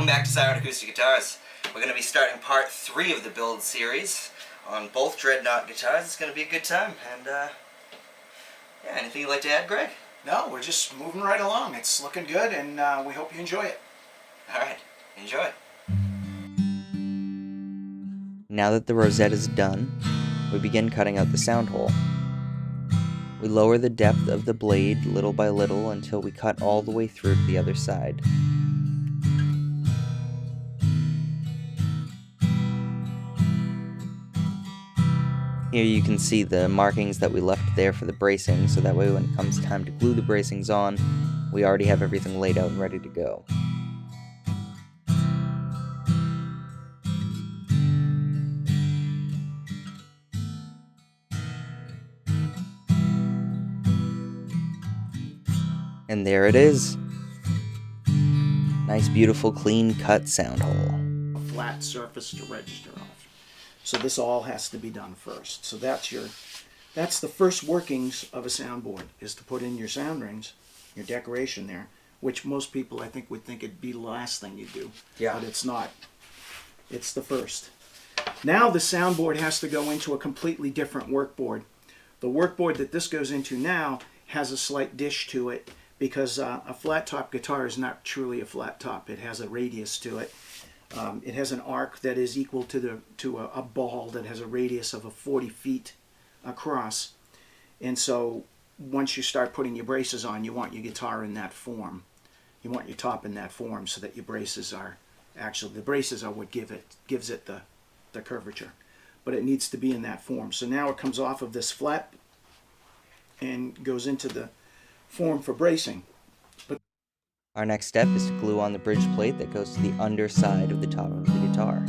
Welcome back to Siren Acoustic Guitars. We're going to be starting part 3 of the build series on both Dreadnought guitars. It's going to be a good time. And, yeah, anything you'd like to add, Greg? No, we're just moving right along. It's looking good, and we hope you enjoy it. Alright, enjoy. Now that the rosette is done, we begin cutting out the sound hole. We lower the depth of the blade little by little until we cut all the way through to the other side. Here you can see the markings that we left there for the bracing, so that way when it comes time to glue the bracings on, we already have everything laid out and ready to go. And there it is. Nice, beautiful, clean cut sound hole. A flat surface to register off. So this all has to be done first. So that's the first workings of a soundboard, is to put in your sound rings, your decoration there, which most people I think would think it'd be the last thing you do. Yeah. But it's not. It's the first. Now the soundboard has to go into a completely different workboard. The workboard that this goes into now has a slight dish to it, because a flat top guitar is not truly a flat top. It has a radius to it. It has an arc that is equal to a ball that has a radius of 40 feet across. And so once you start putting your braces on, you want your guitar in that form. You want your top in that form, so that your braces are actually, the braces are what gives it the curvature. But it needs to be in that form. So now it comes off of this flat and goes into the form for bracing. Our next step is to glue on the bridge plate that goes to the underside of the top of the guitar.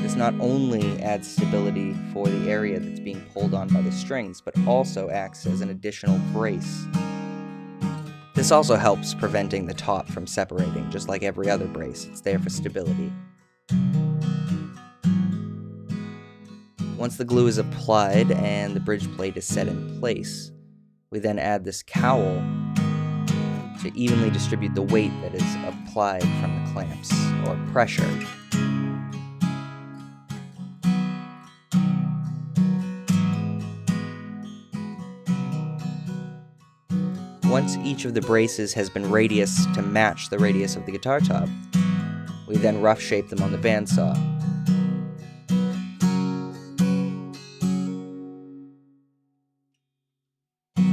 This not only adds stability for the area that's being pulled on by the strings, but also acts as an additional brace. This also helps preventing the top from separating, just like every other brace. It's there for stability. Once the glue is applied and the bridge plate is set in place, we then add this cowl to evenly distribute the weight that is applied from the clamps, or pressure. Once each of the braces has been radiused to match the radius of the guitar top, we then rough shape them on the bandsaw.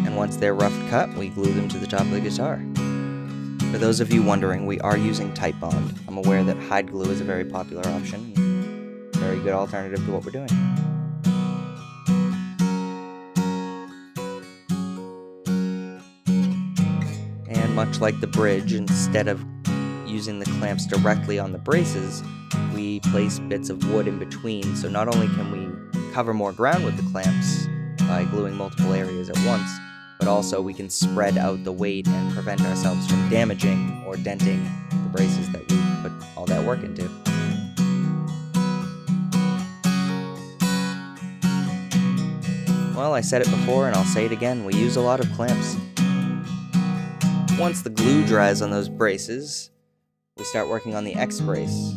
And once they're rough cut, we glue them to the top of the guitar. For those of you wondering, we are using Titebond. I'm aware that hide glue is a very popular option, and a very good alternative to what we're doing. And much like the bridge, instead of using the clamps directly on the braces, we place bits of wood in between, so not only can we cover more ground with the clamps by gluing multiple areas at once, but also we can spread out the weight and prevent ourselves from damaging or denting the braces that we put all that work into. Well, I said it before and I'll say it again, we use a lot of clamps. Once the glue dries on those braces, we start working on the X-brace.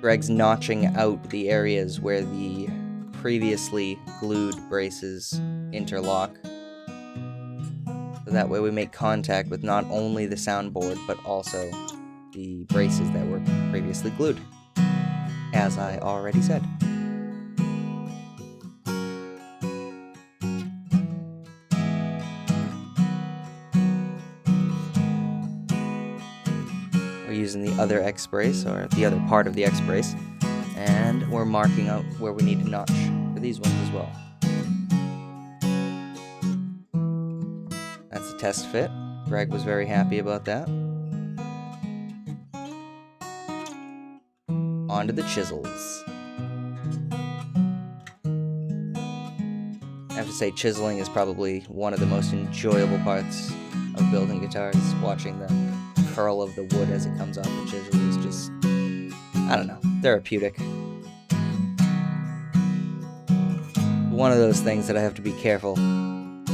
Greg's notching out the areas where the previously glued braces interlock. So that way we make contact with not only the soundboard, but also the braces that were previously glued, as I already said. We're using the other X-brace, or the other part of the X-brace, and we're marking out where we need to notch for these ones as well. That's a test fit. Greg was very happy about that. On to the chisels. I have to say, chiseling is probably one of the most enjoyable parts of building guitars. Watching the curl of the wood as it comes off the chisel is just, I don't know, therapeutic. One of those things that I have to be careful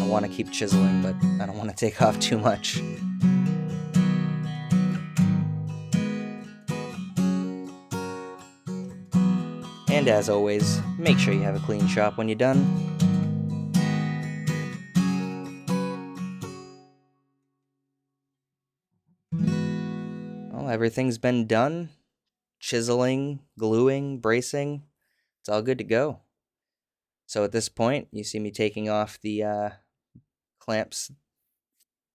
I want to keep chiseling, but I don't want to take off too much. And as always, make sure you have a clean shop when you're done. Well, everything's been done. Chiseling, gluing, bracing. It's all good to go. So at this point, you see me taking off the clamps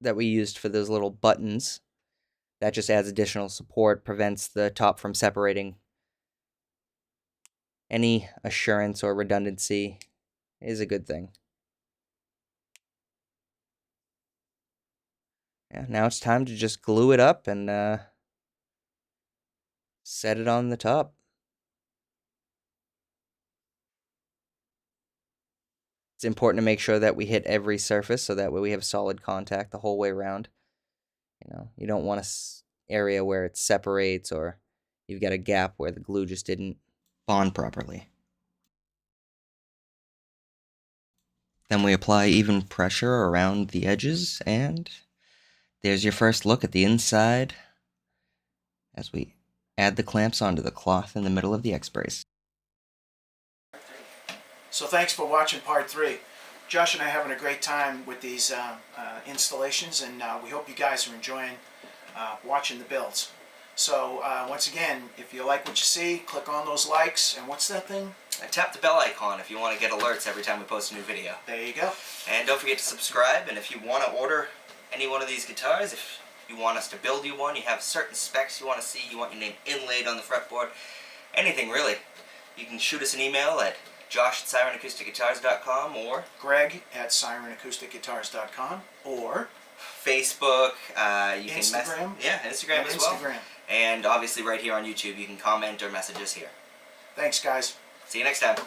that we used for those little buttons. That just adds additional support, prevents the top from separating. Any assurance or redundancy is a good thing. Yeah, now it's time to just glue it up and set it on the top. It's important to make sure that we hit every surface so that way we have solid contact the whole way around. You don't want an area where it separates or you've got a gap where the glue just didn't bond properly. Then we apply even pressure around the edges, and there's your first look at the inside as we add the clamps onto the cloth in the middle of the X-brace. So thanks for watching part 3. Josh and I are having a great time with these installations, and we hope you guys are enjoying watching the builds. So once again, if you like what you see, click on those likes, and what's that thing? And tap the bell icon if you want to get alerts every time we post a new video. There you go. And don't forget to subscribe, and if you want to order any one of these guitars, if you want us to build you one, you have certain specs you want to see, you want your name inlaid on the fretboard, anything really, you can shoot us an email at josh@sirenacousticguitars.com or greg@sirenacousticguitars.com or Facebook, you Instagram. can Instagram as well. Instagram. And obviously right here on YouTube, you can comment or message us here. Thanks, guys. See you next time.